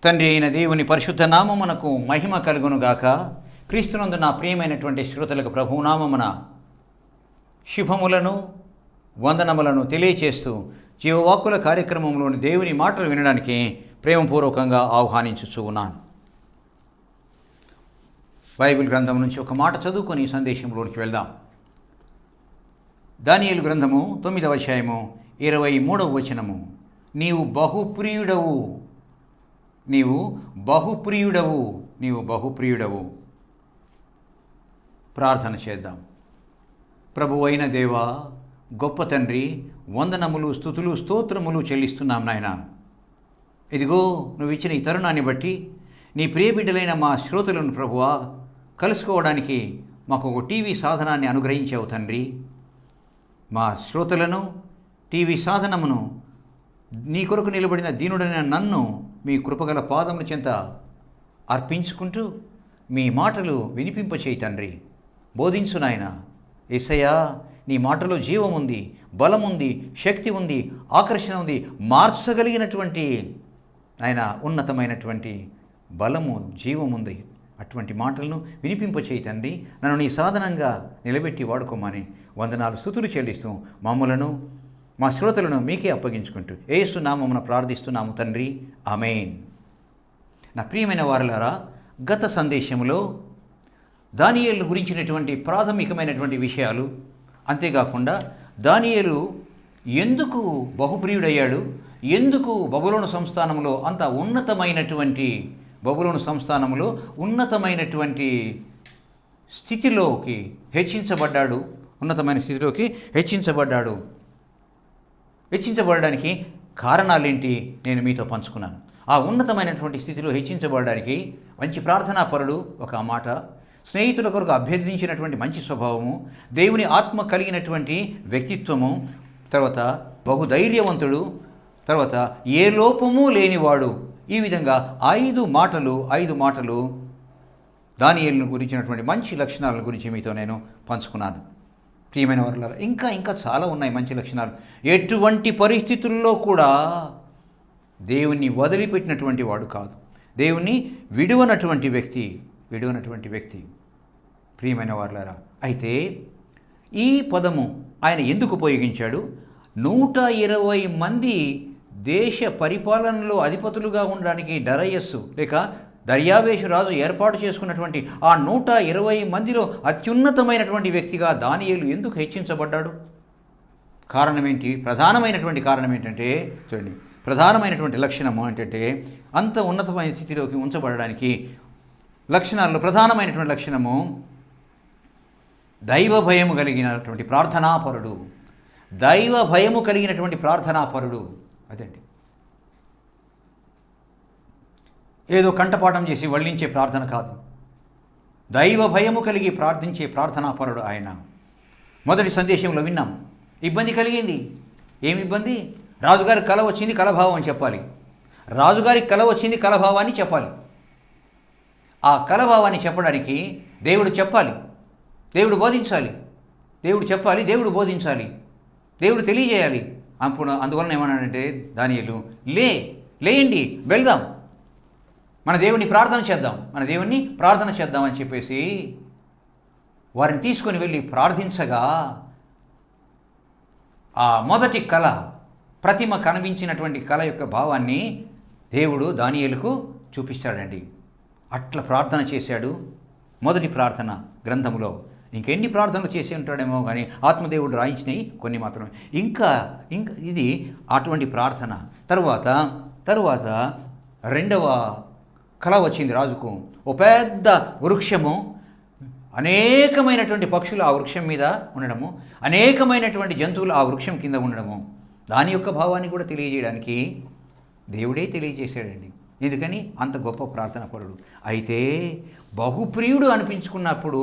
తండ్రి అయిన దేవుని పరిశుద్ధ నామమునకు మహిమ కలుగునుగాక. క్రీస్తునందు నా ప్రియమైనటువంటి శ్రోతలకు ప్రభునామమున శుభములను వందనములను తెలియచేస్తూ జీవవాక్కుల కార్యక్రమంలోని దేవుని మాటలు వినడానికి ప్రేమపూర్వకంగా ఆహ్వానించుచూ ఉన్నాను. బైబిల్ గ్రంథం నుంచి ఒక మాట చదువుకొని సందేశంలోనికి వెళ్దాం. దానియేలు గ్రంథము 9వ అధ్యాయము 23వ వచనము. నీవు బహుప్రియుడవు, నీవు బహుప్రియుడవు, నీవు బహుప్రియుడవు. ప్రార్థన చేద్దాం. ప్రభువైన దేవా, గొప్ప తండ్రి, వందనములు, స్తుతులు, స్తోత్రములు చెల్లిస్తున్నాం నాయన. ఇదిగో నువ్వు ఇచ్చిన ఈ తరుణాన్ని బట్టి నీ ప్రియబిడ్డలైన మా శ్రోతలను ప్రభువా కలుసుకోవడానికి మాకు ఒక టీవీ సాధనాన్ని అనుగ్రహించావు తండ్రి. మా శ్రోతలను, టీవీ సాధనమును, నీ కొరకు నిలబడిన దీనుడైన నన్ను మీ కృపగల పాదముల చెంత అర్పించుకుంటూ మీ మాటలు వినిపింపచేయి తండ్రి. బోధించు నాయన. యేసయ్యా, నీ మాటలో జీవం ఉంది, బలం ఉంది, శక్తి ఉంది, ఆకర్షణ ఉంది, మార్చగలిగినటువంటి ఆయన ఉన్నతమైనటువంటి బలము, జీవం ఉంది. అటువంటి మాటలను వినిపింపచేయి తండ్రి. నన్ను నీ సాధనంగా నిలబెట్టి వాడుకోమని వందనాలు, స్తుతులు చెల్లిస్తూ మమ్మలను, మా శ్రోతలను మీకే అప్పగించుకుంటూ యేసు నామమున ప్రార్థిస్తున్నాము తండ్రి. ఆమేన్. నా ప్రియమైన వారలారా, గత సందేశంలో దానియేలు గురించినటువంటి ప్రాథమికమైనటువంటి విషయాలు, అంతేకాకుండా దానియేలు ఎందుకు బహుప్రియుడయ్యాడు, ఎందుకు బబులోను సంస్థానంలో అంత ఉన్నతమైనటువంటి ఉన్నతమైనటువంటి స్థితిలోకి హెచ్చించబడ్డాడు, ఉన్నతమైన స్థితిలోకి హెచ్చించబడడానికి కారణాలేంటి నేను మీతో పంచుకున్నాను. ఆ ఉన్నతమైనటువంటి స్థితిలో హెచ్చించబడడానికి మంచి ప్రార్థనాపరుడు ఒక మాట, స్నేహితుల కొరకు అభ్యర్థించినటువంటి మంచి స్వభావము, దేవుని ఆత్మ కలిగినటువంటి వ్యక్తిత్వము, తర్వాత బహుధైర్యవంతుడు, తర్వాత ఏ లోపము లేనివాడు. ఈ విధంగా ఐదు మాటలు దానియేలును గురించినటువంటి మంచి లక్షణాల గురించి మీతో నేను పంచుకున్నాను. ప్రియమైన వారలారా, ఇంకా చాలా ఉన్నాయి మంచి లక్షణాలు. ఎటువంటి పరిస్థితుల్లో కూడా దేవుణ్ణి వదిలిపెట్టినటువంటి వాడు కాదు, దేవుణ్ణి విడువనటువంటి వ్యక్తి. ప్రియమైన వారలారా, అయితే ఈ పదము ఆయన ఎందుకు ఉపయోగించాడు? 120 మంది దేశ పరిపాలనలో అధిపతులుగా ఉండడానికి డరయస్సు లేక దర్యావేషు రాజు ఏర్పాటు చేసుకున్నటువంటి ఆ 120 మందిలో అత్యున్నతమైనటువంటి వ్యక్తిగా దానియేలు ఎందుకు హెచ్చించబడ్డాడు? కారణమేంటి? ప్రధానమైనటువంటి కారణం ఏంటంటే, చూడండి, ప్రధానమైనటువంటి లక్షణము ఏంటంటే, అంత ఉన్నతమైన స్థితిలోకి ఉంచబడడానికి లక్షణాల్లో ప్రధానమైనటువంటి లక్షణము దైవ భయము కలిగినటువంటి ప్రార్థనాపరుడు. అదండి, ఏదో కంఠపాఠం చేసి వల్లించే ప్రార్థన కాదు, దైవ భయము కలిగి ప్రార్థించే ప్రార్థనాపరుడు ఆయన. మొదటి సందేశంలో విన్నాం, ఇబ్బంది కలిగింది. ఏమి ఇబ్బంది? రాజుగారికి కల వచ్చింది, కలభావం అని చెప్పాలి. రాజుగారికి కల వచ్చింది, కలభావాన్ని చెప్పాలి. ఆ కలభావాన్ని చెప్పడానికి దేవుడు చెప్పాలి, దేవుడు బోధించాలి, దేవుడు చెప్పాలి, దేవుడు బోధించాలి, దేవుడు తెలియజేయాలి. అప్పుడు అందువలన ఏమన్నాడంటే దానియేలు, లేయండి, వెళ్దాం, మన దేవుణ్ణి ప్రార్థన చేద్దాం అని చెప్పేసి వారిని తీసుకొని వెళ్ళి ప్రార్థించగా ఆ మొదటి కళ, ప్రతిమ కనిపించినటువంటి కళ యొక్క భావాన్ని దేవుడు దానియేలుకు చూపిస్తాడండి. అట్లా ప్రార్థన చేశాడు. మొదటి ప్రార్థన గ్రంథములో ఇంకెన్ని ప్రార్థనలు చేసి ఉంటాడేమో కానీ ఆత్మదేవుడు రాయించినవి కొన్ని మాత్రమే. ఇంకా ఇది అటువంటి ప్రార్థన. తరువాత రెండవ కళ వచ్చింది రాజుకు. ఓ పెద్ద వృక్షము, అనేకమైనటువంటి పక్షులు ఆ వృక్షం మీద ఉండడము, అనేకమైనటువంటి జంతువులు ఆ వృక్షం కింద ఉండడము. దాని యొక్క భావాన్ని కూడా తెలియజేయడానికి దేవుడే తెలియజేశాడండి. ఎందుకని? అంత గొప్ప ప్రార్థనాపరుడు. అయితే బహుప్రియుడు అనిపించుకున్నప్పుడు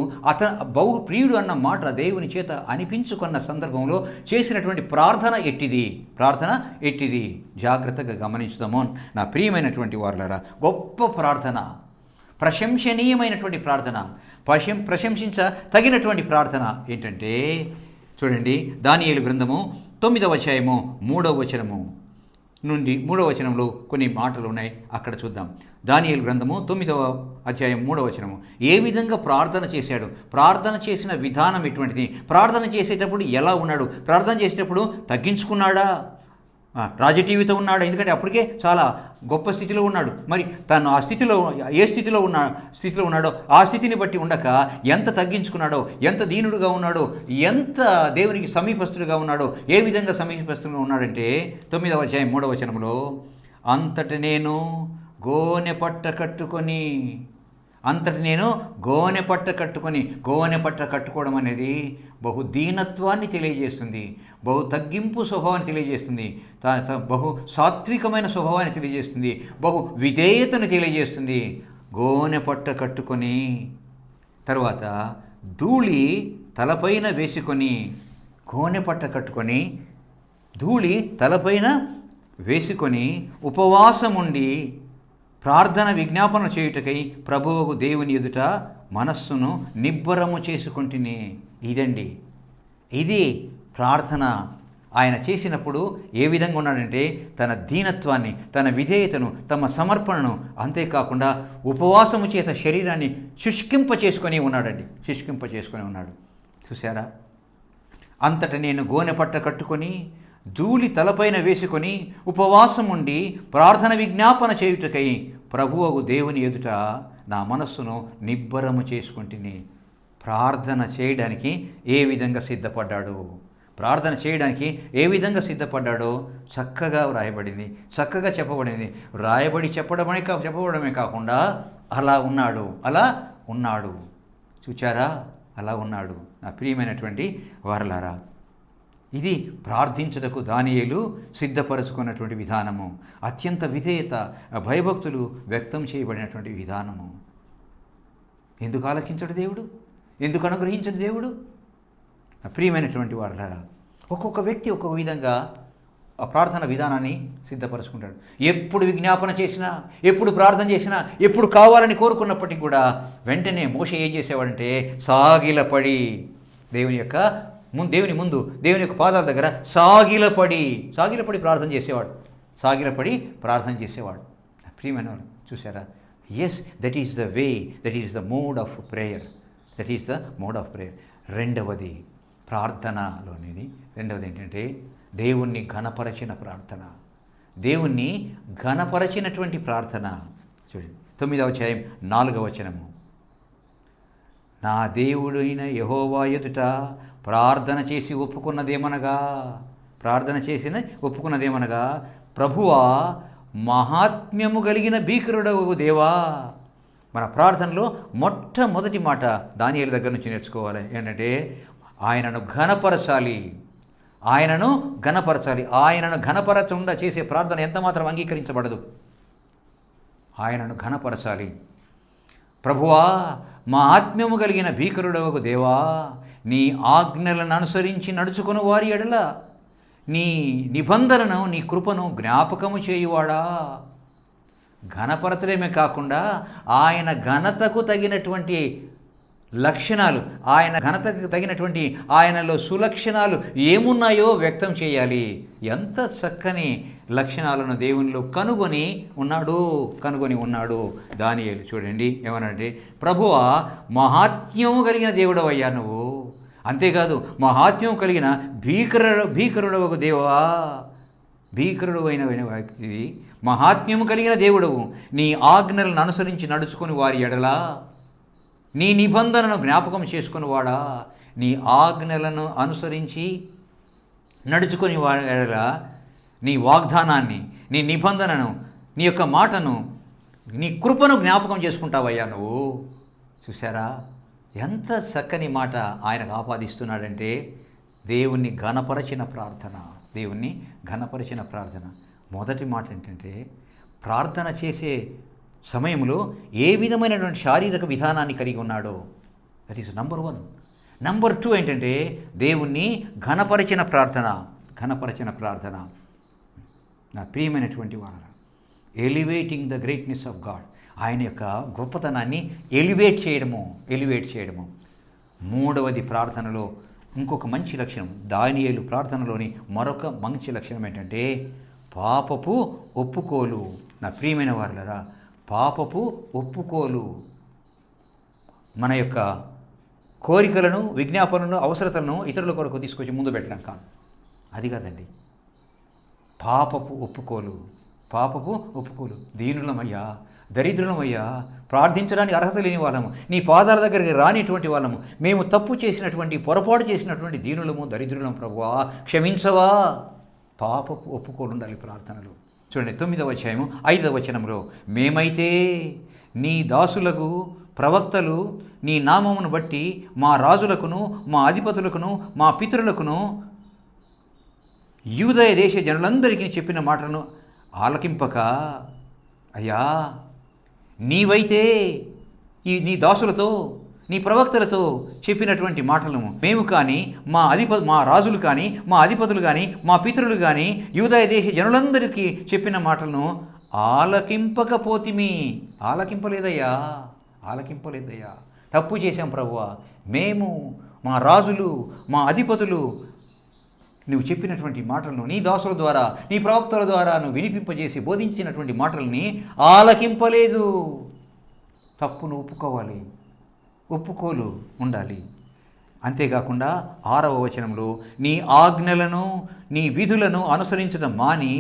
బహుప్రియుడు అన్న మాట దేవుని చేత అనిపించుకున్న సందర్భంలో చేసినటువంటి ప్రార్థన ఎట్టిది జాగ్రత్తగా గమనించుదాము. నా ప్రియమైనటువంటి వారలారా, గొప్ప ప్రార్థన, ప్రశంసనీయమైనటువంటి ప్రార్థన, ప్రశంసించ తగినటువంటి ప్రార్థన ఏంటంటే, చూడండి, దానియేలు గ్రంథము 9వ అధ్యాయము 3వ వచనము. నుండి 3వ వచనంలో కొన్ని మాటలు ఉన్నాయి, అక్కడ చూద్దాం. దానియేలు గ్రంథము 9వ అధ్యాయం 3వ వచనము. ఏ విధంగా ప్రార్థన చేశాడు, ప్రార్థన చేసిన విధానం ఎటువంటిది, ప్రార్థన చేసేటప్పుడు ఎలా ఉన్నాడు, ప్రార్థన చేసేటప్పుడు తగ్గించుకున్నాడా, రాజటీవీతో ఉన్నాడు, ఎందుకంటే అప్పటికే చాలా గొప్ప స్థితిలో ఉన్నాడు. మరి తను ఆ స్థితిలో ఏ స్థితిలో ఉన్నాడో ఆ స్థితిని బట్టి ఉండక ఎంత తగ్గించుకున్నాడో, ఎంత దీనుడుగా ఉన్నాడో, ఎంత దేవునికి సమీపస్తుడుగా ఉన్నాడో, ఏ విధంగా సమీపస్తుడుగా ఉన్నాడంటే 9వ అధ్యాయం 3వ వచనంలో, అంతట నేను గోనె పట్ట కట్టుకొని, గోనె పట్ట కట్టుకోవడం అనేది బహు దీనత్వాన్ని తెలియజేస్తుంది, బహు తగ్గింపు స్వభావాన్ని తెలియజేస్తుంది, బహు సాత్వికమైన స్వభావాన్ని తెలియజేస్తుంది, బహు విధేయతను తెలియజేస్తుంది. గోనె పట్ట కట్టుకొని, తర్వాత ధూళి తలపైన వేసుకొని, గోనె పట్ట కట్టుకొని ధూళి తలపైన వేసుకొని ఉపవాసముండి ప్రార్థన విజ్ఞాపన చేయుటకై ప్రభువుకు దేవుని ఎదుట మనస్సును నిబ్బరము చేసుకుంటుని. ఇదండి, ఇది ప్రార్థన. ఆయన చేసినప్పుడు ఏ విధంగా ఉన్నాడంటే తన దీనత్వాన్ని, తన విధేయతను, తమ సమర్పణను, అంతేకాకుండా ఉపవాసము చేత శరీరాన్ని శుష్కింప చేసుకొని ఉన్నాడు. చూసారా? అంతట నేను గోనె పట్ట కట్టుకొని ధూళి తలపైన వేసుకొని ఉపవాసం ఉండి ప్రార్థన విజ్ఞాపన చేయుటకై ప్రభువగు దేవుని ఎదుట నా మనస్సును నిబ్బరము చేసుకుంటుని. ప్రార్థన చేయడానికి ఏ విధంగా సిద్ధపడ్డాడో చక్కగా వ్రాయబడింది, చక్కగా చెప్పబడింది. చెప్పడమే కాకుండా అలా ఉన్నాడు. చూచారా? అలా ఉన్నాడు. నా ప్రియమైనటువంటి వారలారా, ఇది ప్రార్థించుటకు దానియేలు సిద్ధపరచుకున్నటువంటి విధానము. అత్యంత విధేయత, భయభక్తులు వ్యక్తం చేయబడినటువంటి విధానము. ఎందుకు ఆలకించడు దేవుడు? ఎందుకు అనుగ్రహించడు దేవుడు? ప్రియమైనటువంటి వారలారా, ఒక్కొక్క వ్యక్తి ఒక్కొక్క విధంగా ఆ ప్రార్థన విధానాన్ని సిద్ధపరచుకుంటాడు. ఎప్పుడు విజ్ఞాపన చేసినా, ఎప్పుడు ప్రార్థన చేసినా, ఎప్పుడు కావాలని కోరుకున్నప్పటికీ కూడా వెంటనే మోషే ఏం చేసేవాడంటే సాగిలపడి దేవుని ముందు దేవుని యొక్క పాదాల దగ్గర సాగిలపడి ప్రార్థన చేసేవాడు. ప్రియమైన వాళ్ళు చూసారా? Yes, that is the way, that is the mode of prayer. రెండవది ఏంటంటే దేవుణ్ణి ఘనపరచినటువంటి ప్రార్థన. చూడండి 9వ అధ్యాయం 4వ వచనము. నా దేవుడైన యెహోవా ఎదుట ప్రార్థన చేసి ఒప్పుకున్నదేమనగా ప్రభువా, మహాత్మ్యము కలిగిన భీకరుడవు దేవా. మన ప్రార్థనలో మొట్టమొదటి మాట దానియేలు దగ్గర నుంచి నేర్చుకోవాలి. ఏంటంటే ఆయనను ఘనపరచాలి. ఆయనను ఘనపరచకుండా చేసే ప్రార్థన ఎంతమాత్రం అంగీకరించబడదు. ఆయనను ఘనపరచాలి. ప్రభువా, మా ఆత్మ్యము కలిగిన భీకరుడవకు దేవా, నీ ఆజ్ఞలను అనుసరించి నడుచుకుని వారి ఎడల నీ నిబంధనను, నీ కృపను జ్ఞాపకము చేయువాడా. ఘనపరచడమే కాకుండా ఆయన ఘనతకు తగినటువంటి లక్షణాలు, ఆయనలో సులక్షణాలు ఏమున్నాయో వ్యక్తం చేయాలి. ఎంత చక్కని లక్షణాలను దేవునిలో కనుగొని ఉన్నాడు దానియేలు. చూడండి ఏమనంటే, ప్రభువా, మహాత్మ్యము కలిగిన దేవుడవయ్యా నువ్వు. అంతేకాదు, మహాత్మ్యం కలిగిన భీకరుడవకు దేవా, భీకరుడు అయిన వ్యక్తివి, మహాత్మ్యము కలిగిన దేవుడవు. నీ ఆజ్ఞలను అనుసరించి నడుచుకుని వారి ఎడలా నీ నిబంధనను జ్ఞాపకం చేసుకుని వాడా. నీ ఆజ్ఞలను అనుసరించి నడుచుకుని వారి ఎడలా నీ వాగ్దానాన్ని, నీ నిబంధనను, నీ యొక్క మాటను, నీ కృపను జ్ఞాపకం చేసుకుంటావయ్యా నువ్వు. చూసారా? ఎంత చక్కని మాట ఆయనకు ఆపాదిస్తున్నాడంటే దేవుణ్ణి ఘనపరచిన ప్రార్థన. మొదటి మాట ఏంటంటే, ప్రార్థన చేసే సమయంలో ఏ విధమైనటువంటి శారీరక విధానాన్ని కలిగి ఉన్నాడో. That is number 1. నంబర్ 2 ఏంటంటే, దేవుణ్ణి ఘనపరచిన ప్రార్థన. నా ప్రియమైనటువంటి వారరా, elevating the greatness of God, ఆయన యొక్క గొప్పతనాన్ని ఎలివేట్ చేయడము. మూడవది ప్రార్థనలో ఇంకొక మంచి లక్షణం, దానియేలు ప్రార్థనలోని మరొక మంచి లక్షణం ఏంటంటే, పాపపు ఒప్పుకోలు. నా ప్రియమైన వారులారా, పాపపు ఒప్పుకోలు మన యొక్క కోరికలను, విజ్ఞాపనలను, అవసరతలను ఇతరుల కొరకు తీసుకొచ్చి ముందు పెట్టడం కాదు. అది కాదండి. పాపపు ఒప్పుకోలు, పాపపు ఒప్పుకోలు. దీనులమయ్యా, దరిద్రులమయ్యా, ప్రార్థించడానికి అర్హత లేని వాళ్ళము, నీ పాదాల దగ్గరికి రానిటువంటి వాళ్ళము, మేము తప్పు చేసినటువంటి, పొరపాటు చేసినటువంటి దీనులము, దరిద్రులము ప్రభువా, క్షమించవా. పాపపు ఒప్పుకోలు ఉండాలి ప్రార్థనలు. చూడండి 9వ అధ్యాయము 5వ వచనంలో, మేమైతే నీ దాసులకు ప్రవక్తలు నీ నామమును బట్టి మా రాజులకును, మా అధిపతులకును, మా పితరులకును, యూదయ దేశ జనులందరికీ చెప్పిన మాటలను ఆలకింపక, అయ్యా నీవైతే నీ దాసులతో, నీ ప్రవక్తలతో చెప్పినటువంటి మాటలను మేము కానీ, మా రాజులు కానీ, మా అధిపతులు కానీ, మా పితరులు కానీ, యూదయ దేశ జనులందరికీ చెప్పిన మాటలను ఆలకింపకపోతిమి. ఆలకింపలేదయ్యా. తప్పు చేశాం ప్రభువా. మేము, మా రాజులు, మా అధిపతులు నువ్వు చెప్పినటువంటి మాటలను నీ దాసుల ద్వారా, నీ ప్రవక్తల ద్వారా నువ్వు వినిపింపజేసి బోధించినటువంటి మాటల్ని ఆలకింపలేదు. తప్పును ఒప్పుకోవాలి, ఒప్పుకోలు ఉండాలి. అంతేకాకుండా 6వ వచనంలో, నీ ఆజ్ఞలను, నీ విధులను అనుసరించడం మాని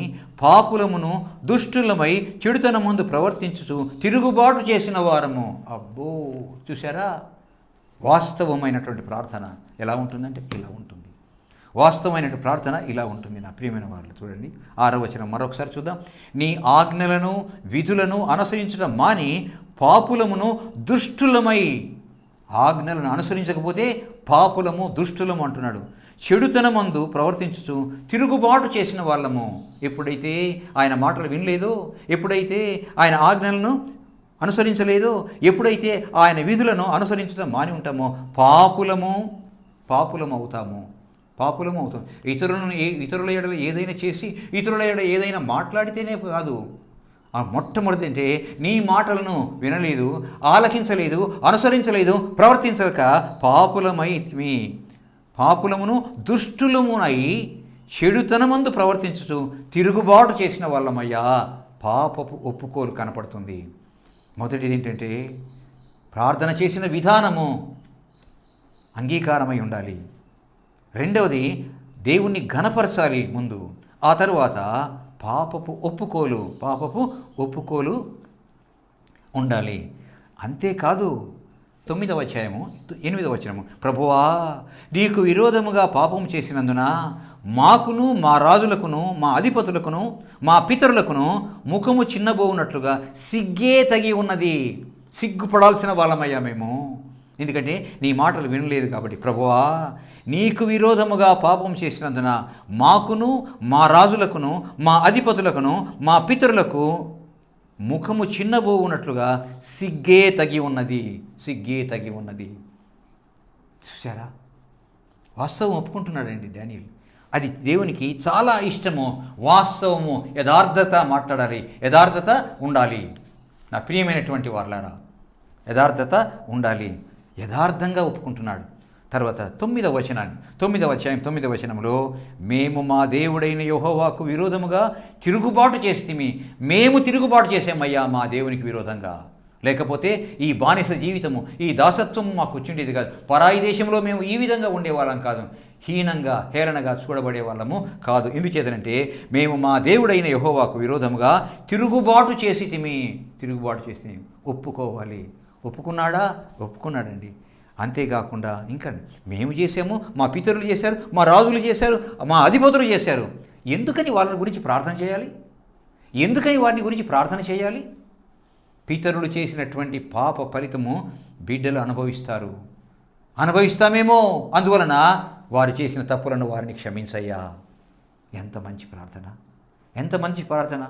పాపులమును, దుష్టులమై చెడుతనమందు ప్రవర్తించుచు తిరుగుబాటు చేసిన వారము. అబ్బో, చూసారా? వాస్తవమైనటువంటి ప్రార్థన ఎలా ఉంటుందంటే ఇలా ఉంటుంది. వాస్తవమైన ప్రార్థన ఇలా ఉంటుంది. నా ప్రియమైన వాళ్ళు చూడండి 6వ వచనం మరొకసారి చూద్దాం. నీ ఆజ్ఞలను, విధులను అనుసరించడం మాని పాపులమును, దుష్టులమై. ఆజ్ఞలను అనుసరించకపోతే పాపులము, దుష్టులము అంటున్నాడు. చెడుతనమందు ప్రవర్తించుచు తిరుగుబాటు చేసిన వాళ్ళము. ఎప్పుడైతే ఆయన మాటలు వినలేదో, ఎప్పుడైతే ఆయన ఆజ్ఞలను అనుసరించలేదో, ఎప్పుడైతే ఆయన విధులను అనుసరించడం మాని ఉంటామో పాపులము అవుతాం. ఇతరుల ఎడల ఏదైనా చేసి, ఇతరుల ఎడల ఏదైనా మాట్లాడితేనే కాదు, మొట్టమొదటి అంటే నీ మాటలను వినలేదు, ఆలకించలేదు, అనుసరించలేదు, ప్రవర్తించక పాపులమును, దుష్టులమునై చెడుతనమందు ప్రవర్తించుచు తిరుగుబాటు చేసిన వాళ్ళమయ్యా. పాపపు ఒప్పుకోలు కనపడుతుంది. మొదటిది ఏంటంటే ప్రార్థన చేసిన విధానము అంగీకారమై ఉండాలి. రెండవది దేవుణ్ణి ఘనపరచాలి ముందు. ఆ తరువాత పాపపు ఒప్పుకోలు ఉండాలి. అంతేకాదు 9వ అధ్యాయము 8వ వచనము, ప్రభువా నీకు విరోధముగా పాపం చేసినందున మాకును, మా రాజులకును, మా అధిపతులకును, మా పితరులకును ముఖము చిన్నబోవునట్లుగా సిగ్గే తగి ఉన్నది. సిగ్గుపడాల్సిన వాళ్ళమయ్యా మేము, ఎందుకంటే నీ మాటలు వినలేదు కాబట్టి. ప్రభువా నీకు విరోధముగా పాపం చేసినందున మాకును, మా రాజులకును, మా అధిపతులకును, మా పితరులకు ముఖము చిన్నబోవునట్లుగా సిగ్గే తగి ఉన్నది. చూసారా? వాస్తవం ఒప్పుకుంటున్నాడండి డానియేలు. అది దేవునికి చాలా ఇష్టము. వాస్తవము, యథార్థత మాట్లాడాలి, యథార్థత ఉండాలి. నా ప్రియమైనటువంటి వారలారా, యథార్థత ఉండాలి. యథార్థంగా ఒప్పుకుంటున్నాడు. తర్వాత 9వ అధ్యాయం 9వ వచనంలో, మేము మా దేవుడైన యెహోవాకు విరోధముగా తిరుగుబాటు చేస్తేమి. మేము తిరుగుబాటు చేసామయ్యా మా దేవునికి విరోధంగా. లేకపోతే ఈ బానిస జీవితము, ఈ దాసత్వము మాకు వచ్చిండేది కాదు. పరాయి దేశంలో మేము ఈ విధంగా ఉండేవాళ్ళం కాదు. హీనంగా, హేళనగా చూడబడే వాళ్ళము కాదు. ఎందుచేతనంటే మేము మా దేవుడైన యెహోవాకు విరోధముగా తిరుగుబాటు చేసి ఒప్పుకోవాలి. ఒప్పుకున్నాడండి. అంతేకాకుండా ఇంకా మేము చేసాము, మా పితరులు చేశారు, మా రాజులు చేశారు, మా అధిపతులు చేశారు. ఎందుకని వాళ్ళని గురించి ప్రార్థన చేయాలి? ఎందుకని వారిని గురించి ప్రార్థన చేయాలి? పితరులు చేసినటువంటి పాప ఫలితము బిడ్డలు అనుభవిస్తామేమో. అందువలన వారు చేసిన తప్పులను వారిని క్షమించయ్యా. ఎంత మంచి ప్రార్థన!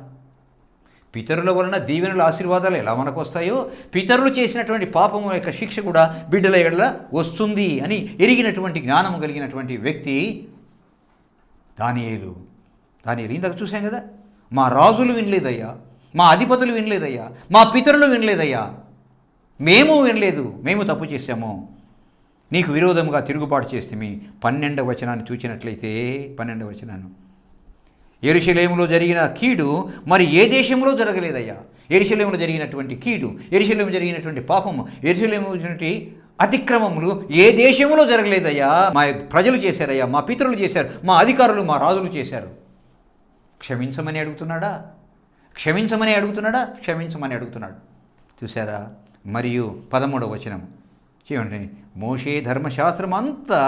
పితరుల వలన దీవెనల ఆశీర్వాదాలు ఎలా మనకు వస్తాయో, పితరులు చేసినటువంటి పాపము యొక్క శిక్ష కూడా బిడ్డల ఎడల వస్తుంది అని ఎరిగినటువంటి జ్ఞానము కలిగినటువంటి వ్యక్తి దానియేలు. ఇందాక చూసాం కదా, మా రాజులు వినలేదయ్యా, మా అధిపతులు వినలేదయ్యా, మా పితరులు వినలేదయ్యా, మేము వినలేదు, మేము తప్పు చేశాము, నీకు విరోధముగా తిరుగుబాటు చేస్తే. 12వ వచనాన్ని చూచినట్లయితే 12వ వచనాన్ని, యెరూషలేములో జరిగిన కీడు మరి ఏ దేశంలో జరగలేదయ్యా. యెరూషలేములో జరిగినటువంటి కీడు, యెరూషలేము జరిగినటువంటి పాపము, యెరూషలేము జరిగినటువంటి అతిక్రమములు ఏ దేశంలో జరగలేదయ్యా. మా ప్రజలు చేశారయ్యా, మా పితరులు చేశారు, మా అధికారులు, మా రాజులు చేశారు. క్షమించమని అడుగుతున్నాడా? క్షమించమని అడుగుతున్నాడా? క్షమించమని అడుగుతున్నాడు. చూసారా? మరియు 13వ వచనం చూడండి. మోషే ధర్మశాస్త్రమందు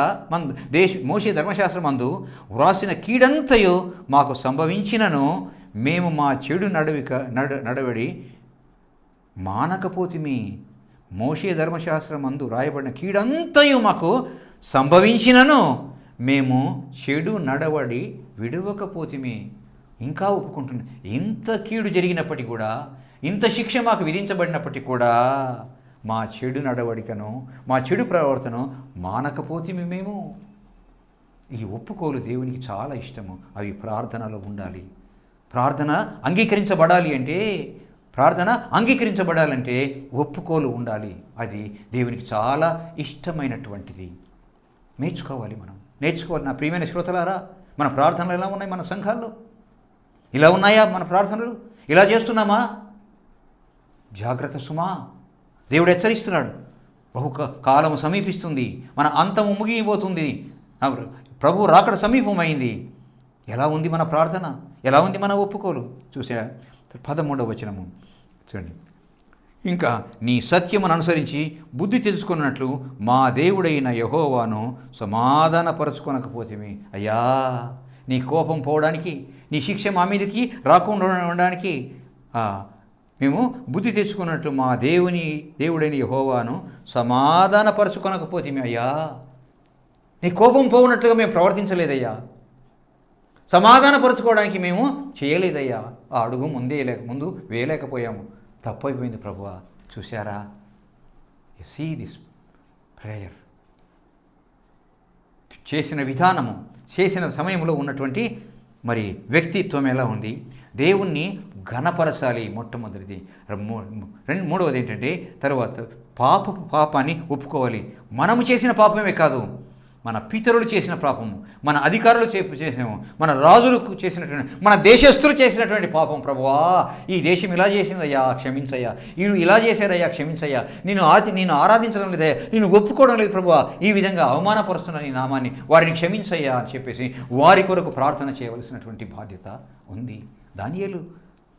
వ్రాసిన కీడంతయు మాకు సంభవించినను మేము మా చెడు నడవడి మానకపోతిమి. మోషే ధర్మశాస్త్రమందు రాయబడిన కీడంతయు మాకు సంభవించినను మేము చెడు నడవడి విడవకపోతిమి. ఇంకా ఒప్పుకుంటున్నా, ఇంత కీడు జరిగినప్పటికీ కూడా, ఇంత శిక్ష మాకు విధించబడినప్పటికీ కూడా మా చెడు నడవడికను, మా చెడు ప్రవర్తన మానకపోతిమి మేము. ఈ ఒప్పుకోలు దేవునికి చాలా ఇష్టము. అవి ప్రార్థనలో ఉండాలి. ప్రార్థన అంగీకరించబడాలంటే ఒప్పుకోలు ఉండాలి. అది దేవునికి చాలా ఇష్టమైనటువంటిది. నేర్చుకోవాలి. నా ప్రియమైన శ్రోతలారా, మన ప్రార్థనలు ఎలా ఉన్నాయి? మన సంఘాల్లో ఇలా ఉన్నాయా? మన ప్రార్థనలు ఇలా చేస్తున్నామా? జాగ్రత్త సుమా. దేవుడు హెచ్చరిస్తున్నాడు. కాలం సమీపిస్తుంది, మన అంతము ముగిపోతుంది, ప్రభు రాకడ సమీపమైంది. ఎలా ఉంది మన ప్రార్థన? ఎలా ఉంది మన ఒప్పుకోలు? చూసా 13వ వచనము చూడండి. ఇంకా నీ సత్యమును అనుసరించి బుద్ధి తెలుసుకున్నట్లు మా దేవుడైన యెహోవాను సమాధానపరచుకొనకపోతేమి. అయ్యా, నీ కోపం పోవడానికి, నీ శిక్ష మా మీదకి రాకుండా ఉండడానికి మేము బుద్ధి తెచ్చుకున్నట్లు మా దేవుడైన యెహోవాను సమాధానపరచుకొనకపోతేమి. అయ్యా, నీ కోపం పోవునట్లుగా మేము ప్రవర్తించలేదయ్యా, సమాధానపరచుకోవడానికి మేము చేయలేదయ్యా, ఆ అడుగు ముందు వేయలేకపోయాము, తప్పైపోయింది ప్రభువా. చూశారా? You see this prayer. చేసిన విధానము, చేసిన సమయంలో ఉన్నటువంటి మరి వ్యక్తిత్వం ఎలా ఉంది? దేవుణ్ణి ఘనపరచాలి మొట్టమొదటిది. మూడవది ఏంటంటే తర్వాత పాపాన్ని ఒప్పుకోవాలి. మనము చేసిన పాపమే కాదు, మన పితరులు చేసిన పాపము, మన అధికారులు చేసినము, మన రాజులకు చేసినటువంటి, మన దేశస్తులు చేసినటువంటి పాపం. ప్రభువా, ఈ దేశం ఇలా చేసిందయ్యా, క్షమించయ్యా, వీళ్ళు ఇలా చేశారయ్యా, క్షమించయ్యా, నేను ఆరాధించడం లేదయ్యా, నేను ఒప్పుకోవడం లేదు ప్రభువా, ఈ విధంగా అవమానపరుస్తున్న నీ నామాన్ని, వారిని క్షమించయ్యా అని చెప్పేసి వారి కొరకు ప్రార్థన చేయవలసినటువంటి బాధ్యత ఉంది. దానియేలు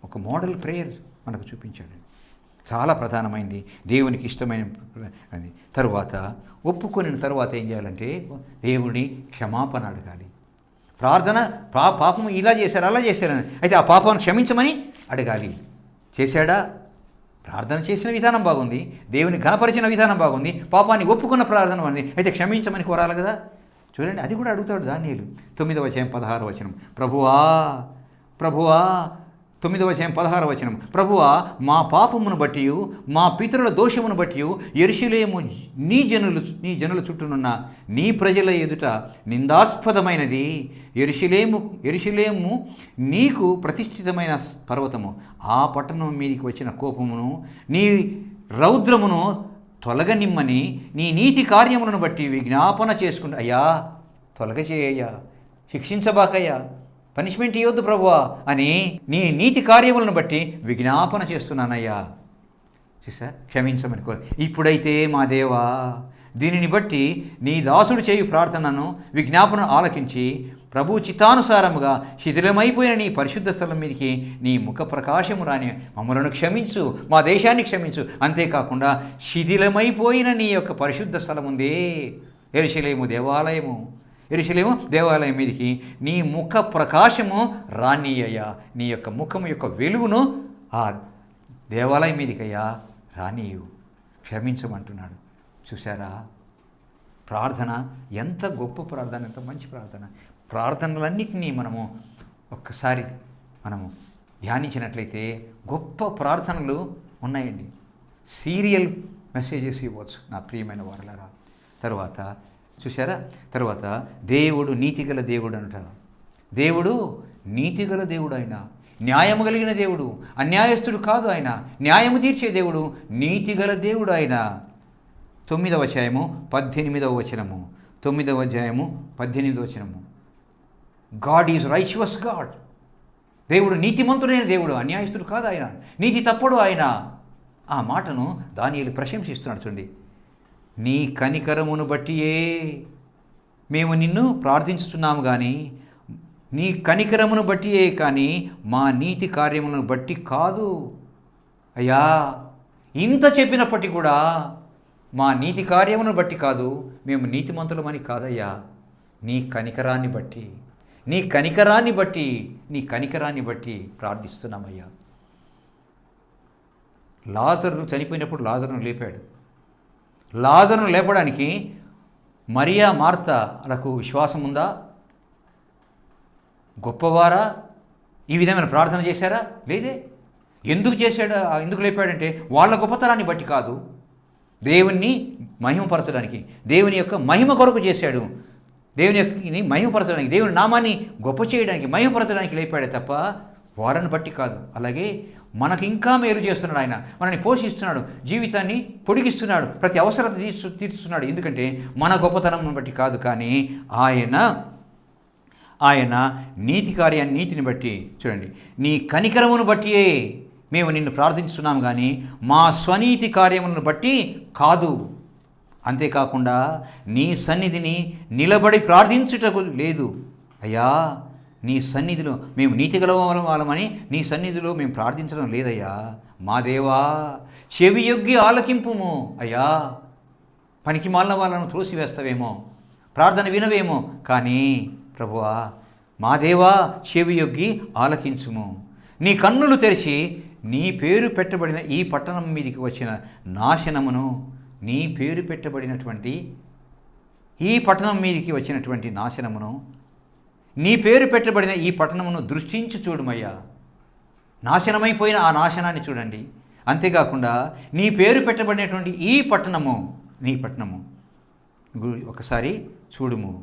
ఒక మోడల్ ప్రేయర్ మనకు చూపించాడు. చాలా ప్రధానమైంది, దేవునికి ఇష్టమైన అది. తరువాత ఒప్పుకొనిన తర్వాత ఏం చేయాలంటే దేవుని క్షమాపణ అడగాలి. ప్రార్థన పాపం ఇలా చేశారు, అలా చేశారని, అయితే ఆ పాపాన్ని క్షమించమని అడగాలి. చేశాడా? ప్రార్థన చేసిన విధానం బాగుంది, దేవుని ఘనపరిచిన విధానం బాగుంది, పాపాన్ని ఒప్పుకున్న ప్రార్థన ఉంది, అయితే క్షమించమని కోరాలి కదా. చూడండి, అది కూడా అడుగుతాడు దానియేలు. 9వ అధ్యాయం 16వ వచనం. ప్రభువా 9వ అధ్యాయం 16వ వచనం. ప్రభువా, మా పాపమును బట్టి, మా పితరుల దోషమును బట్టి యెరూషలేము నీ జనుల చుట్టూనున్న నీ ప్రజల ఎదుట నిందాస్పదమైనది. యెరూషలేము నీకు ప్రతిష్ఠితమైన పర్వతము. ఆ పట్టణం మీదికి వచ్చిన కోపమును, నీ రౌద్రమును తొలగనిమ్మని నీ నీతి కార్యములను బట్టి విజ్ఞాపన చేసుకుంటా. అయ్యా, తొలగచేయ్యా, శిక్షించబాకయ్యా, పనిష్మెంట్ ఇవ్వద్దు ప్రభువా అని నీ నీతి కార్యములను బట్టి విజ్ఞాపన చేస్తున్నానయ్యా. చూసా? క్షమించమని కోరు. ఇప్పుడైతే మా దేవా, దీనిని బట్టి నీ దాసుడు చేయు ప్రార్థనను, విజ్ఞాపనను ఆలకించి ప్రభు చిత్తానుసారముగా శిథిలమైపోయిన నీ పరిశుద్ధ స్థలం మీదకి నీ ముఖ ప్రకాశము రాని మమ్మలను క్షమించు, మా దేశాన్ని క్షమించు. అంతేకాకుండా శిథిలమైపోయిన నీ యొక్క పరిశుద్ధ స్థలం ఉందే, యెరూషలేము దేవాలయం మీదకి నీ ముఖ ప్రకాశము రానీయ్యా, నీ యొక్క ముఖం యొక్క వెలుగును ఆ దేవాలయం మీదకయ్యా రానీయు, క్షమించమంటున్నాడు. చూసారా? ప్రార్థన ఎంత గొప్ప ప్రార్థన, ఎంత మంచి ప్రార్థన. ప్రార్థనలన్నింటినీ మనము ఒక్కసారి ధ్యానించినట్లయితే గొప్ప ప్రార్థనలు ఉన్నాయండి. సీరియల్ మెసేజెస్ ఇవ్వచ్చు నా ప్రియమైన వారలారా. తర్వాత చూసారా? తర్వాత దేవుడు నీతిగల దేవుడు అంటారు. దేవుడు నీతిగల దేవుడు, ఆయన న్యాయము కలిగిన దేవుడు, అన్యాయస్తుడు కాదు. ఆయన న్యాయము తీర్చే దేవుడు, నీతిగల దేవుడు ఆయన. 9వ అధ్యాయము 18వ వచనము. 9వ అధ్యాయము 18వ వచనము. God is righteous God. దేవుడు నీతిమంతుడైన దేవుడు, అన్యాయస్తుడు కాదు ఆయన, నీతి తప్పుడు ఆయన. ఆ మాటను దానియేలు ప్రశంసిస్తున్నాడు. చూడండి, నీ కనికరమును బట్టియే మేము నిన్ను ప్రార్థించుతున్నాము కానీ, నీ కనికరమును బట్టియే కానీ మా నీతి కార్యములను బట్టి కాదు. అయ్యా, ఇంత చెప్పినప్పటికీ కూడా మా నీతి కార్యములను బట్టి కాదు, మేము నీతిమంతులమని కాదయ్యా, నీ కనికరాన్ని బట్టి, నీ కనికరాన్ని బట్టి, నీ కనికరాన్ని బట్టి ప్రార్థిస్తున్నామయ్యా. లాజరును చనిపోయినప్పుడు లాజరును లేపాడు. లాజరును లేపడానికి మరియా మార్తలకు విశ్వాసం ఉందా? గొప్పవారా? ఈ విధమైన ప్రార్థన చేశారా? లేదే. ఎందుకు చేశాడు? ఎందుకు లేపాడంటే వాళ్ళ గొప్పతనాన్ని బట్టి కాదు, దేవుణ్ణి మహిమపరచడానికి, దేవుని యొక్క మహిమ కొరకు చేశాడు. దేవుని యొక్క మహిమపరచడానికి, దేవుని నామాన్ని గొప్ప చేయడానికి, మహిమపరచడానికి లేపాడే తప్ప వారిని బట్టి కాదు. అలాగే మనకు ఇంకా మేలు చేస్తున్నాడు ఆయన, మనల్ని పోషిస్తున్నాడు, జీవితాన్ని పొడిగిస్తున్నాడు, ప్రతి అవసరత తీరుస్తున్నాడు. ఎందుకంటే మన గొప్పతనం బట్టి కాదు, కానీ ఆయన నీతి కార్యాన్ని, నీతిని బట్టి. చూడండి, నీ కనికరమును బట్టియే మేము నిన్ను ప్రార్థిస్తున్నాం కానీ మా స్వనీతి కార్యములను బట్టి కాదు. అంతేకాకుండా నీ సన్నిధిని నిలబడి ప్రార్థించుటకు లేదు. అయ్యా, నీ సన్నిధిలో మేము నీతి గలవాళ్ళం వాళ్ళమని నీ సన్నిధిలో మేము ప్రార్థించడం లేదయ్యా. మా దేవా, చెవియొగ్గి ఆలకింపుము. అయ్యా, పనికి మాలిన వాళ్ళను త్రోసివేస్తావేమో, ప్రార్థన వినవేమో, కానీ ప్రభువా, మా దేవా, చెవియొగ్గి ఆలకించుము. నీ కన్నులు తెరిచి నీ పేరు పెట్టబడిన ఈ పట్టణం మీదికి వచ్చిన నాశనమును, నీ పేరు పెట్టబడినటువంటి ఈ పట్టణం మీదికి వచ్చినటువంటి నాశనమును, నీ పేరు పెట్టబడిన ఈ పట్టణమును దృష్టించి చూడుమయ్యా. నాశనమైపోయిన ఆ నాశనాన్ని చూడండి. అంతేకాకుండా నీ పేరు పెట్టబడినటువంటి ఈ పట్టణము, నీ పట్టణము ఒకసారి చూడుము.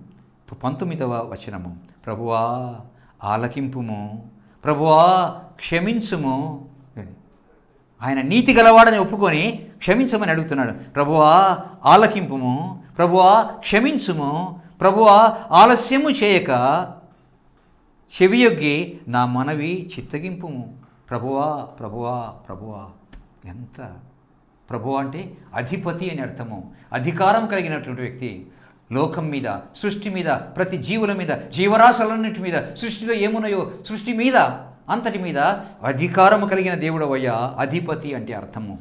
19వ వచనము, ప్రభువా ఆలకింపుము, ప్రభువా క్షమించుము. ఆయన నీతి గలవాడని ఒప్పుకొని క్షమించమని అడుగుతున్నాడు. ప్రభువా ఆలకింపుము, ప్రభువా క్షమించుము, ప్రభువా ఆలస్యము చేయక చెవియొగ్గి నా మనవి చిత్తగింపుము. ప్రభువా ప్రభువా ప్రభువా. ఎంత ప్రభువా అంటే అధిపతి అని అర్థము, అధికారం కలిగినటువంటి వ్యక్తి. లోకం మీద, సృష్టి మీద, ప్రతి జీవుల మీద, జీవరాశులన్నిటి మీద, సృష్టిలో ఏమున్నాయో సృష్టి మీద, అంతటి మీద అధికారము కలిగిన దేవుడవయ్యా. అధిపతి అంటే అర్థము,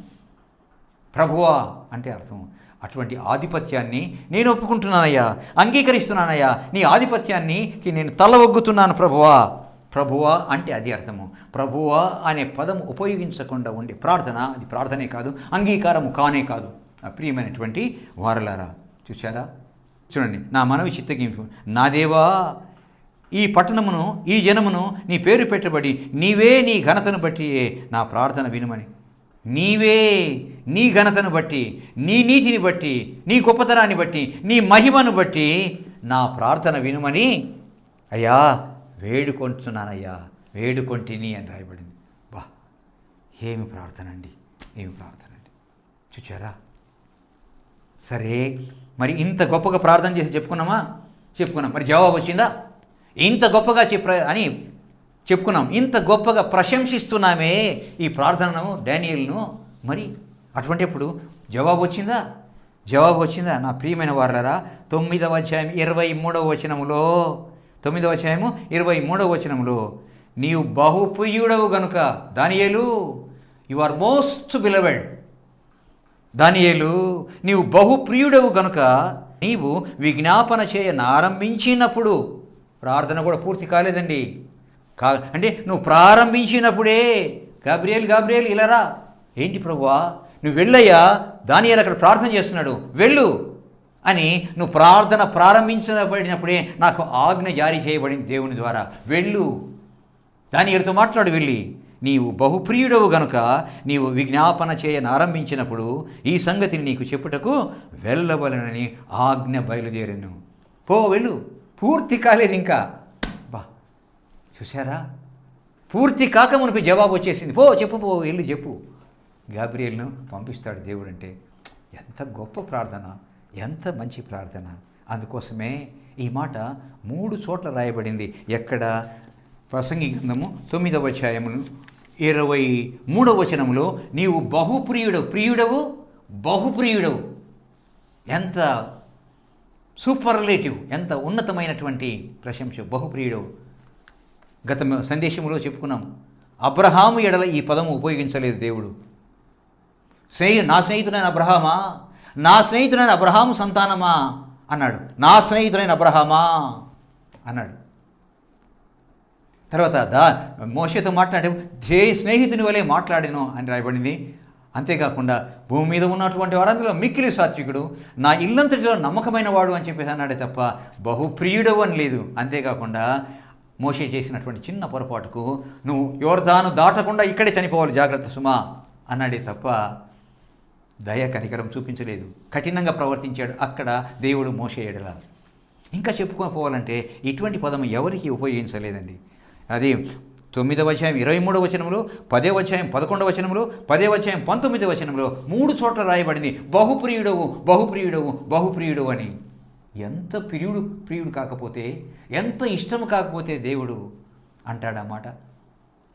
ప్రభువా అంటే అర్థము. అటువంటి ఆధిపత్యాన్ని నేను ఒప్పుకుంటున్నానయ్యా, అంగీకరిస్తున్నానయ్యా. నీ ఆధిపత్యానికి నేను తల ఒగ్గుతున్నాను ప్రభువా. ప్రభువా అంటే అది అర్థము. ప్రభువా అనే పదం ఉపయోగించకుండా ఉండే ప్రార్థన, అది ప్రార్థనే కాదు, అంగీకారము కానే కాదు. ప్రియమైనటువంటి వారలారా, చూశారా? చూడండి, నా మనవి చిత్తగింపు. నా దేవా, ఈ పట్టణమును, ఈ జనమును నీ పేరు పెట్టబడి నీవే నీ ఘనతను బట్టి నా ప్రార్థన వినుమని. నీవే నీ ఘనతను బట్టి, నీ నీతిని బట్టి, నీ గొప్పతనాన్ని బట్టి, నీ మహిమను బట్టి నా ప్రార్థన వినుమని అయ్యా వేడుకొంటున్నానయ్యా, వేడుకొంటిని అని రాయబడింది. బా, ఏమి ప్రార్థన అండి, ఏమి ప్రార్థన అండి. చూచారా? సరే, మరి ఇంత గొప్పగా ప్రార్థన చేసి చెప్పుకున్నాం. మరి జవాబు వచ్చిందా? ఇంత గొప్పగా అని చెప్పుకున్నాం, ఇంత గొప్పగా ప్రశంసిస్తున్నామే ఈ ప్రార్థనను, డానియేలును. మరి అటువంటిప్పుడు జవాబు వచ్చిందా? జవాబు వచ్చిందా? నా ప్రియమైన వారలారా, 9వ అధ్యాయం 23వ వచనములో, 9వ అధ్యాయము 23వ వచనములో, నీవు బహుప్రియుడవు గనుక దానియేలు, యు ఆర్ మోస్ట్ బిలవెడ్. దానియేలు, నీవు బహుప్రియుడవు గనుక నీవు విజ్ఞాపన చేయనారంభించినప్పుడు, ప్రార్థన కూడా పూర్తి కాలేదండి, అంటే నువ్వు ప్రారంభించినప్పుడే గాబ్రియేల్ ఇలారా. ఏంటి ప్రభువా, నువ్వు వెళ్ళయ్యా, దానియేలు అక్కడ ప్రార్థన చేస్తున్నాడు, వెళ్ళు అని నువ్వు ప్రార్థన ప్రారంభించబడినప్పుడే నాకు ఆజ్ఞ జారీ చేయబడింది దేవుని ద్వారా. వెళ్ళు, దానియేలుతో మాట్లాడు, వెళ్ళి నీవు బహుప్రియుడవు గనుక నీవు విజ్ఞాపన చేయనారంభించినప్పుడు ఈ సంగతిని నీకు చెప్పుటకు వెళ్ళవలనని ఆజ్ఞ బయలుదేరాను. పో, వెళ్ళు. పూర్తి కాలేదు ఇంకా. బా, చూసారా? పూర్తి కాక మునిపి జవాబు వచ్చేసింది. పో, చెప్పు, పో, వెళ్ళు, చెప్పు. గాబ్రియేలును పంపిస్తాడు దేవుడు. అంటే ఎంత గొప్ప ప్రార్థన, ఎంత మంచి ప్రార్థన. అందుకోసమే ఈ మాట 3 చోట్ల రాయబడింది. ఎక్కడ? ప్రసంగి గ్రంథము 9వ అధ్యాయము 23వ వచనములో నీవు ప్రియుడవు బహుప్రియుడవు. ఎంత సూపర్లేటివ్, ఎంత ఉన్నతమైనటువంటి ప్రశంస, బహుప్రియుడవు. గత సందేశంలో చెప్పుకున్నాం, అబ్రహాము ఎడల ఈ పదము ఉపయోగించలేదు దేవుడు. నా స్నేహితుడైన అబ్రహామా, నా స్నేహితుడైన అబ్రహాము సంతానమా అన్నాడు. నా స్నేహితుడైన అబ్రహామా అన్నాడు. తర్వాత మోషేతో మాట్లాడే స్నేహితుని వలె మాట్లాడాను అని రాయబడింది. అంతేకాకుండా భూమి మీద ఉన్నటువంటి వారందరిలో మిక్కిలి సాత్వికుడు, నా ఇల్లంతటిలో నమ్మకమైన వాడు అని చెప్పేసి అన్నాడే తప్ప బహుప్రియుడు అని లేదు. అంతేకాకుండా మోషే చేసినటువంటి చిన్న పొరపాటుకు నువ్వు యోర్దాను దాటకుండా ఇక్కడే చనిపోవాలి, జాగ్రత్త సుమా అన్నాడే తప్ప దయ కనికరం చూపించలేదు. కఠినంగా ప్రవర్తించాడు అక్కడ దేవుడు మోషే ఎడల. ఇంకా చెప్పుకోపోవాలంటే ఇటువంటి పదం ఎవరికి ఉపయోగించలేదండి. అది 9వ అధ్యాయం 23వ వచనంలో, 10వ అధ్యాయం 11వ వచనంలో, 10వ అధ్యాయం 19వ వచనంలో 3 చోట్ల రాయబడింది బహుప్రియుడవు బహుప్రియుడవు బహుప్రియుడు అని. ఎంత ప్రియుడు కాకపోతే, ఎంత ఇష్టం కాకపోతే దేవుడు అంటాడన్నమాట.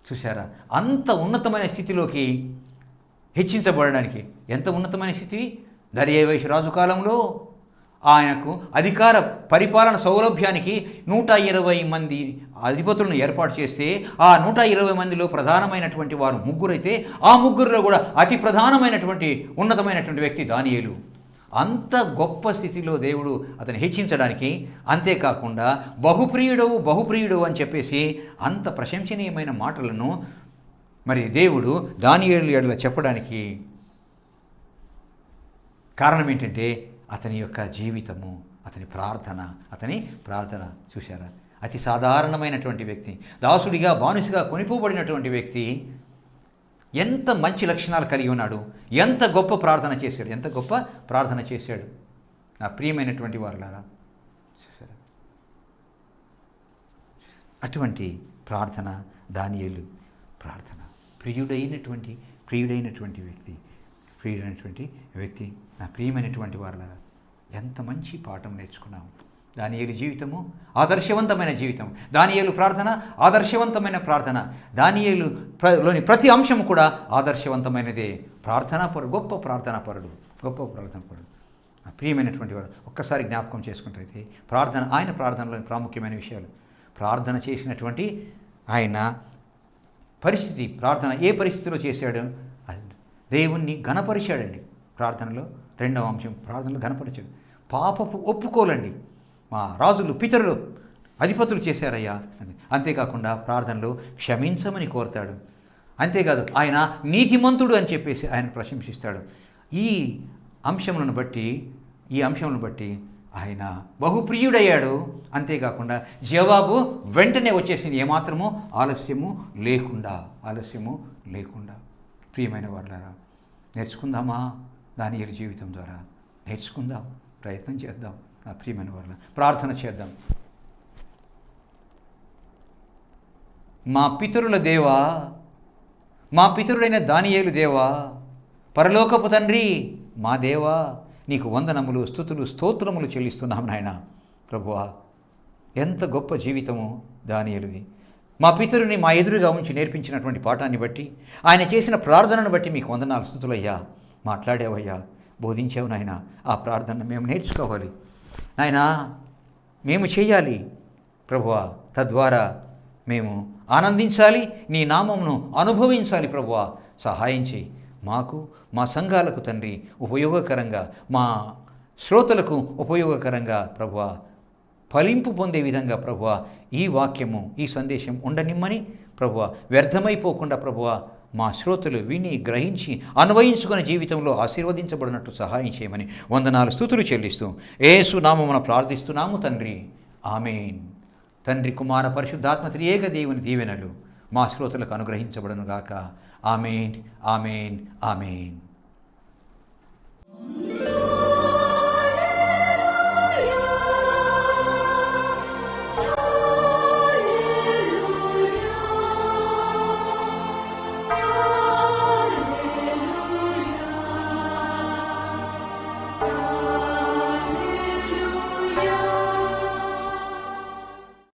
చూసారా, అంత ఉన్నతమైన స్థితిలోకి హెచ్చించబడడానికి. ఎంత ఉన్నతమైన స్థితి! దర్యావేషు రాజు కాలంలో ఆయనకు అధికార పరిపాలన సౌలభ్యానికి 120 మంది అధిపతులను ఏర్పాటు చేస్తే ఆ 120 మందిలో ప్రధానమైనటువంటి వారు 3 అయితే ఆ 3లో కూడా అతి ప్రధానమైనటువంటి ఉన్నతమైనటువంటి వ్యక్తి దానియేలు. అంత గొప్ప స్థితిలో దేవుడు అతను హెచ్చించడానికి, అంతేకాకుండా బహుప్రియుడు అని చెప్పేసి అంత ప్రశంసనీయమైన మాటలను మరి దేవుడు దానియేలు ఎడల చెప్పడానికి కారణం ఏంటంటే అతని యొక్క జీవితము, అతని ప్రార్థన. చూశారా, అతి సాధారణమైనటువంటి వ్యక్తి, దాసుడిగా బానిసగా కొనిపోబడినటువంటి వ్యక్తి ఎంత మంచి లక్షణాలు కలిగి ఉన్నాడు, ఎంత గొప్ప ప్రార్థన చేశాడు. నా ప్రియమైనటువంటి వారులారా, చూసారా, అటువంటి ప్రార్థన దానియేలు ప్రార్థన. ప్రియుడైనటువంటి వ్యక్తి నా ప్రియమైనటువంటి వారులారా, ఎంత మంచి పాఠం నేర్చుకున్నాము. దానియేలు జీవితము ఆదర్శవంతమైన జీవితం, దానియేలు ప్రార్థన ఆదర్శవంతమైన ప్రార్థన, దానియేలులోని ప్రతి అంశం కూడా ఆదర్శవంతమైనదే. గొప్ప ప్రార్థనాపరుడు. నా ప్రియమైనటువంటి వారు ఒక్కసారి జ్ఞాపకం చేసుకుంటే ఆయన ప్రార్థనలోని ప్రాముఖ్యమైన విషయాలు, ప్రార్థన చేసినటువంటి ఆయన పరిస్థితి, ప్రార్థన ఏ పరిస్థితిలో చేశాడు, దేవుణ్ణి ఘనపరిచాడండి. ప్రార్థనలో 2వ అంశం, ప్రార్థనలో ఘనపరిచాడు. పాపపు ఒప్పుకోలండి. మా రాజులు, పితరులు, అధిపతులు చేశారయ్యా. అంతేకాకుండా ప్రార్థనలో క్షమించమని కోరుతాడు. అంతేకాదు ఆయన నీతిమంతుడు అని చెప్పేసి ఆయన ప్రశంసిస్తాడు. ఈ అంశములను బట్టి ఆయన బహుప్రియుడయ్యాడు. అంతేకాకుండా జవాబు వెంటనే వచ్చేసింది, ఏమాత్రమూ ఆలస్యము లేకుండా. ప్రియమైన వారులారా, నేర్చుకుందామా దానియేలు జీవితం ద్వారా? నేర్చుకుందాం, ప్రయత్నం చేద్దాం. నా ప్రియమైన వారులారా, ప్రార్థన చేద్దాం. మా పితరుల దేవా, మా పితరుడైన దానియేలు దేవా, పరలోకపు తండ్రి, మా దేవా, నీకు వందనములు, స్తుతులు, స్తోత్రములు చెల్లిస్తున్నాం నాయన. ప్రభువా, ఎంత గొప్ప జీవితము దానియేలుది. మా పితరుని మా ఎదురుగా ఉంచి నేర్పించినటువంటి పాఠాన్ని బట్టి, ఆయన చేసిన ప్రార్థనను బట్టి మీకు వందనాలు, స్తుతులయ్యా. మాట్లాడావయ్యా, బోధించావు నాయన. ఆ ప్రార్థన మేము నేర్చుకోవాలి నాయనా, మేము చేయాలి ప్రభువా. తద్వారా మేము ఆనందించాలి, నీ నామమును అనుభవించాలి ప్రభువా. సహాయం చేయి మాకు, మా సంఘాలకు తండ్రి ఉపయోగకరంగా, మా శ్రోతలకు ఉపయోగకరంగా ప్రభువా, ఫలింపు పొందే విధంగా ప్రభువా ఈ వాక్యము, ఈ సందేశం ఉండనిమ్మని ప్రభువా, వ్యర్థమైపోకుండా ప్రభువా మా శ్రోతలు విని గ్రహించి అన్వయించుకునే జీవితంలో ఆశీర్వదించబడినట్టు సహాయం చేయమని వందనాలు, స్తుతులు చెల్లిస్తూ యేసు నామమున ప్రార్థిస్తున్నాము తండ్రి. ఆమేన్. తండ్రి, కుమార, పరిశుద్ధాత్మ త్రియేక దేవుని దీవెనలు మా శ్రోతలకు అనుగ్రహించబడును గాక. ఆమేన్, ఆమేన్, ఆమేన్.